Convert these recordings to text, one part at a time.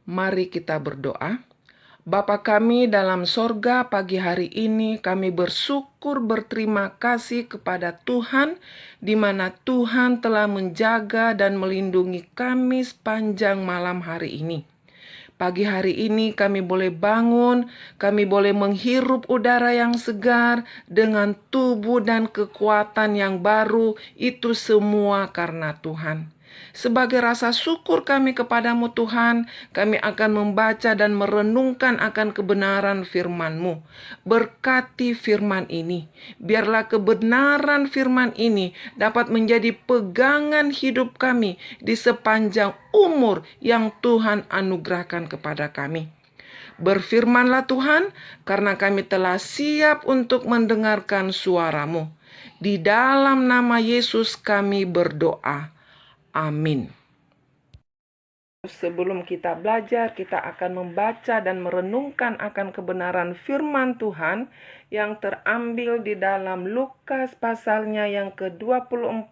Mari kita berdoa. Bapa kami dalam sorga, pagi hari ini kami bersyukur berterima kasih kepada Tuhan, di mana Tuhan telah menjaga dan melindungi kami sepanjang malam hari ini. Pagi hari ini kami boleh bangun, kami boleh menghirup udara yang segar dengan tubuh dan kekuatan yang baru, itu semua karena Tuhan. Sebagai rasa syukur kami kepadamu Tuhan, kami akan membaca dan merenungkan akan kebenaran firman-Mu. Berkati firman ini, biarlah kebenaran firman ini dapat menjadi pegangan hidup kami di sepanjang umur yang Tuhan anugerahkan kepada kami. Berfirmanlah Tuhan, karena kami telah siap untuk mendengarkan suara-Mu. Di dalam nama Yesus kami berdoa. Amin. Sebelum kita belajar, kita akan membaca dan merenungkan akan kebenaran firman Tuhan yang terambil di dalam Lukas pasalnya yang ke-24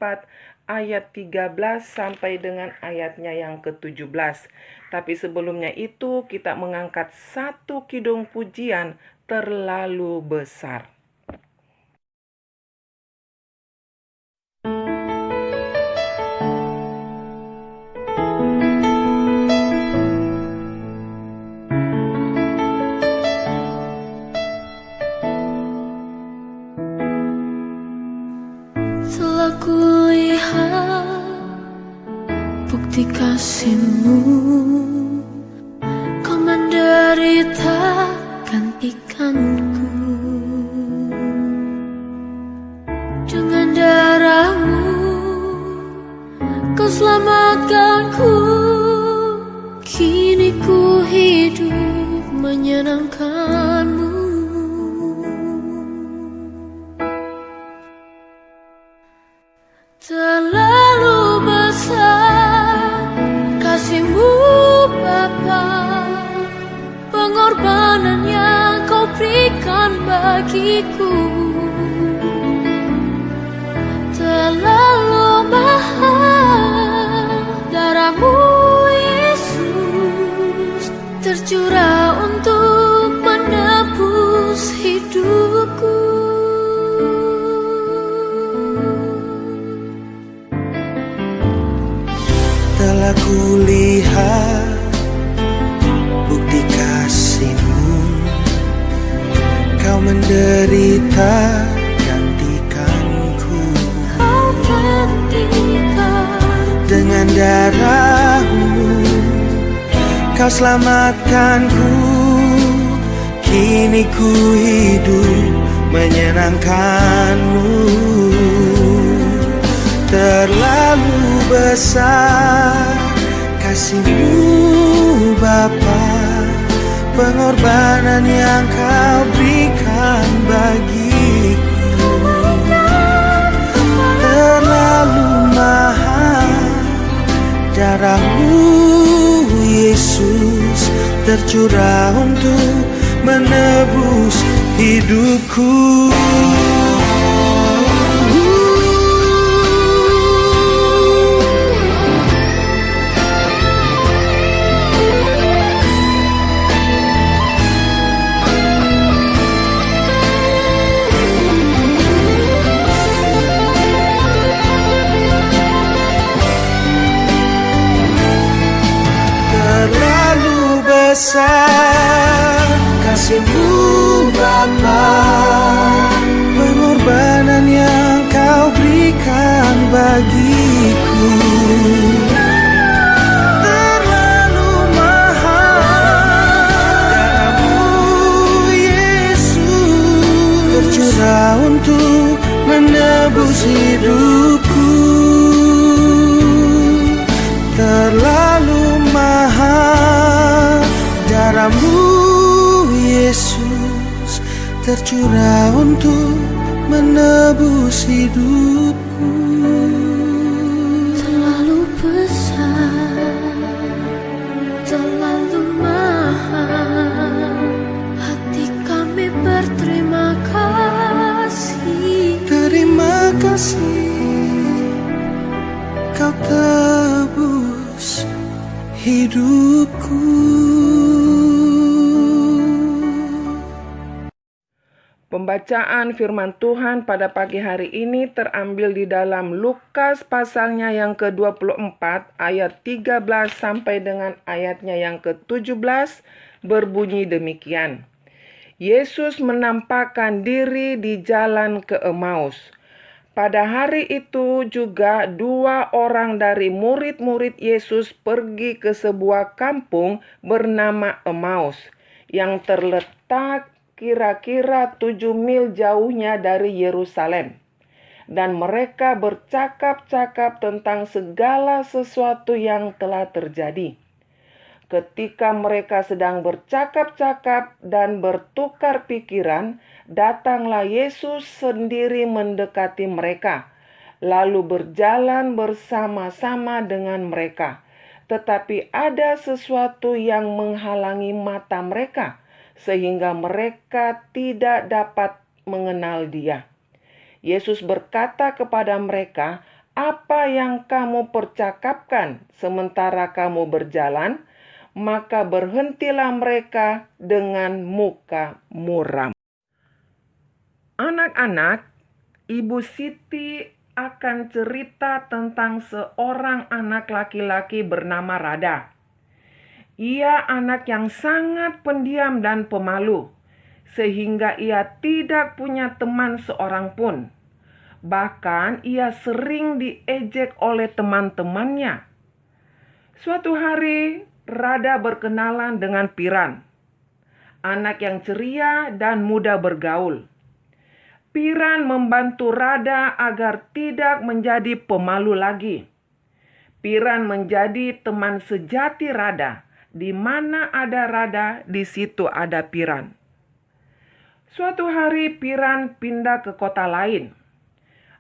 ayat 13 sampai dengan ayatnya yang ke-17. Tapi sebelumnya itu kita mengangkat satu kidung pujian terlalu besar. Telah kulihat bukti kasih-Mu, Kau menderita gantikanku. Dengan darah-Mu Kau selamatkanku. Kini ku hidup menyenangkan-Mu. Terlalu besar kasih-Mu Bapa, pengorbanan yang Kau berikan bagiku. Terlalu mahal darah-Mu Yesus, tercurah untuk menebus hidupku. Telah kulihat bukti kasih-Mu, Kau menderita gantikanku. Kau gantikan. Dengan darah-Mu Kau selamatkanku. Kini ku hidup menyenangkan-Mu. Terlalu besar kasih-Mu Bapa, pengorbanan yang Kau berikan bagiku. Terlalu mahal darah-Mu Yesus, tercurah untuk menebus hidupku. Besar kasih-Mu Bapa, pengorbanan yang Kau berikan bagiku. Terlalu mahal darah-Mu Yesus, tercurah untuk menebus hidupku. Terlalu mahal darah-Mu Yesus, tercurah untuk menebus hidupku. Terlalu besar, terlalu mahal, hati kami berterima kasih. Terima kasih Kau tebus hidupku. hidupku. Pembacaan firman Tuhan pada pagi hari ini terambil di dalam Lukas pasalnya yang ke-24 ayat 13 sampai dengan ayatnya yang ke-17 berbunyi demikian. Yesus menampakkan diri di jalan ke Emmaus. Pada hari itu juga 2 orang dari murid-murid Yesus pergi ke sebuah kampung bernama Emmaus yang terletak kira-kira 7 mil jauhnya dari Yerusalem. Dan mereka bercakap-cakap tentang segala sesuatu yang telah terjadi. Ketika mereka sedang bercakap-cakap dan bertukar pikiran, datanglah Yesus sendiri mendekati mereka, lalu berjalan bersama-sama dengan mereka. Tetapi ada sesuatu yang menghalangi mata mereka, sehingga mereka tidak dapat mengenal Dia. Yesus berkata kepada mereka, "Apa yang kamu percakapkan sementara kamu berjalan?" Maka berhentilah mereka dengan muka muram. Anak-anak, Ibu Siti akan cerita tentang seorang anak laki-laki bernama Rada. Ia anak yang sangat pendiam dan pemalu, sehingga ia tidak punya teman seorang pun. Bahkan ia sering diejek oleh teman-temannya. Suatu hari, Rada berkenalan dengan Piran, anak yang ceria dan mudah bergaul. Piran membantu Rada agar tidak menjadi pemalu lagi. Piran menjadi teman sejati Rada. Di mana ada Rada, di situ ada Piran. Suatu hari Piran pindah ke kota lain.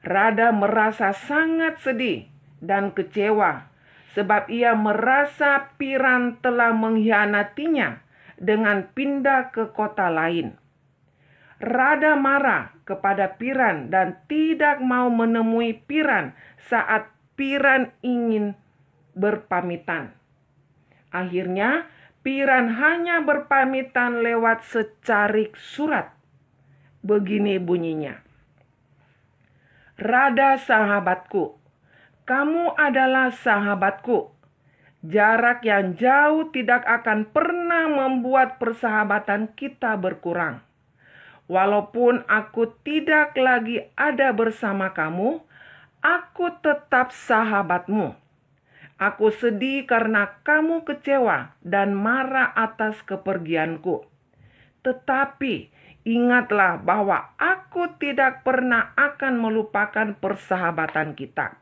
Rada merasa sangat sedih dan kecewa sebab ia merasa Piran telah mengkhianatinya dengan pindah ke kota lain. Rada marah kepada Piran dan tidak mau menemui Piran saat Piran ingin berpamitan. Akhirnya, Piran hanya berpamitan lewat secarik surat. Begini bunyinya. "Rada sahabatku, kamu adalah sahabatku. Jarak yang jauh tidak akan pernah membuat persahabatan kita berkurang. Walaupun aku tidak lagi ada bersama kamu, aku tetap sahabatmu. Aku sedih karena kamu kecewa dan marah atas kepergianku. Tetapi ingatlah bahwa aku tidak pernah akan melupakan persahabatan kita.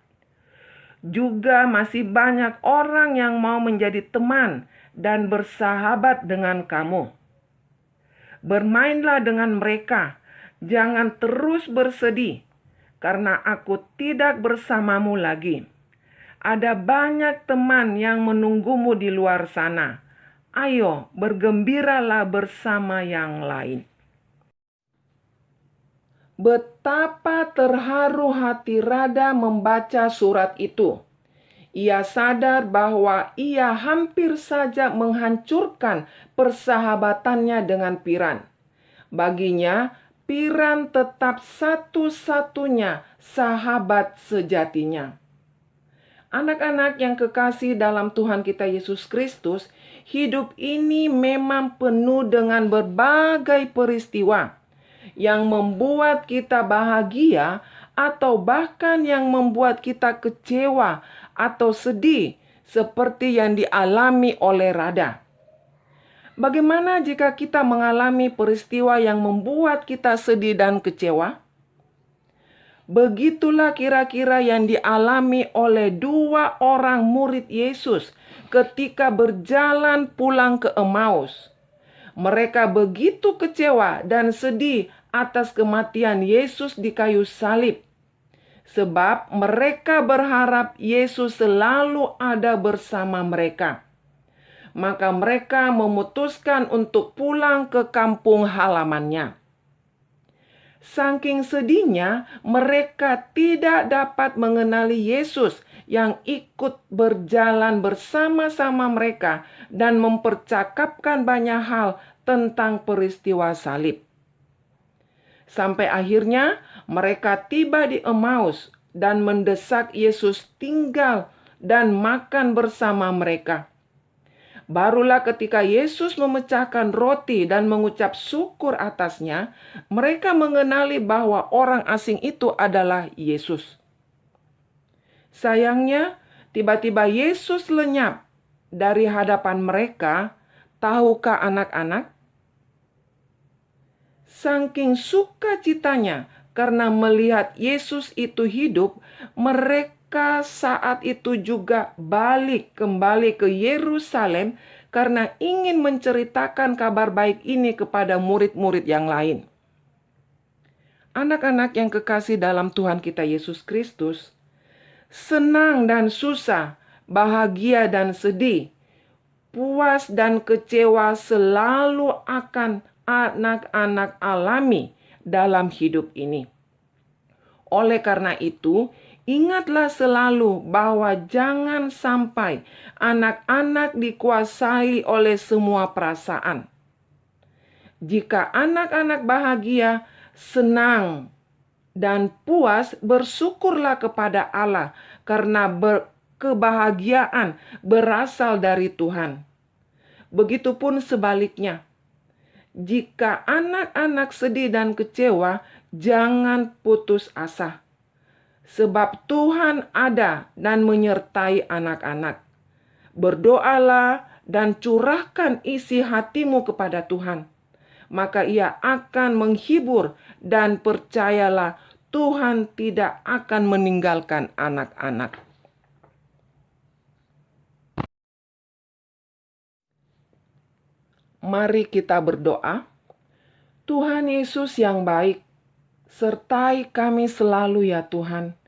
Juga masih banyak orang yang mau menjadi teman dan bersahabat dengan kamu. Bermainlah dengan mereka, jangan terus bersedih, karena aku tidak bersamamu lagi. Ada banyak teman yang menunggumu di luar sana. Ayo, bergembiralah bersama yang lain." Betapa terharu hati Rada membaca surat itu. Ia sadar bahwa ia hampir saja menghancurkan persahabatannya dengan Piran. Baginya, Piran tetap satu-satunya sahabat sejatinya. Anak-anak yang kekasih dalam Tuhan kita Yesus Kristus, hidup ini memang penuh dengan berbagai peristiwa yang membuat kita bahagia atau bahkan yang membuat kita kecewa atau sedih seperti yang dialami oleh Rada. Bagaimana jika kita mengalami peristiwa yang membuat kita sedih dan kecewa? Begitulah kira-kira yang dialami oleh 2 orang murid Yesus ketika berjalan pulang ke Emmaus. Mereka begitu kecewa dan sedih atas kematian Yesus di kayu salib, sebab mereka berharap Yesus selalu ada bersama mereka. Maka mereka memutuskan untuk pulang ke kampung halamannya. Saking sedihnya, mereka tidak dapat mengenali Yesus yang ikut berjalan bersama-sama mereka dan mempercakapkan banyak hal tentang peristiwa salib. Sampai akhirnya mereka tiba di Emmaus dan mendesak Yesus tinggal dan makan bersama mereka. Barulah ketika Yesus memecahkan roti dan mengucap syukur atasnya, mereka mengenali bahwa orang asing itu adalah Yesus. Sayangnya, tiba-tiba Yesus lenyap dari hadapan mereka. Tahukah anak-anak? Saking sukacitanya karena melihat Yesus itu hidup, mereka saat itu juga balik kembali ke Yerusalem karena ingin menceritakan kabar baik ini kepada murid-murid yang lain. Anak-anak yang kekasih dalam Tuhan kita Yesus Kristus, senang dan susah, bahagia dan sedih, puas dan kecewa selalu akan anak-anak alami dalam hidup ini. Oleh karena itu, ingatlah selalu bahwa jangan sampai anak-anak dikuasai oleh semua perasaan. Jika anak-anak bahagia, senang, dan puas, bersyukurlah kepada Allah karena kebahagiaan berasal dari Tuhan. Begitupun sebaliknya. Jika anak-anak sedih dan kecewa, jangan putus asa. Sebab Tuhan ada dan menyertai anak-anak. Berdoalah dan curahkan isi hatimu kepada Tuhan. Maka Ia akan menghibur, dan percayalah Tuhan tidak akan meninggalkan anak-anak. Mari kita berdoa. Tuhan Yesus yang baik, sertai kami selalu ya Tuhan.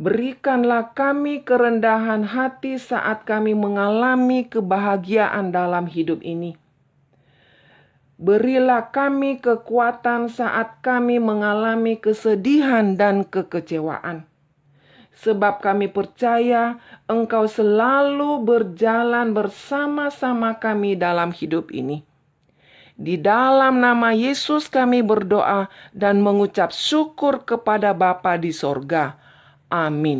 Berikanlah kami kerendahan hati saat kami mengalami kebahagiaan dalam hidup ini. Berilah kami kekuatan saat kami mengalami kesedihan dan kekecewaan. Sebab kami percaya Engkau selalu berjalan bersama-sama kami dalam hidup ini. Di dalam nama Yesus kami berdoa dan mengucap syukur kepada Bapa di sorga. Amin.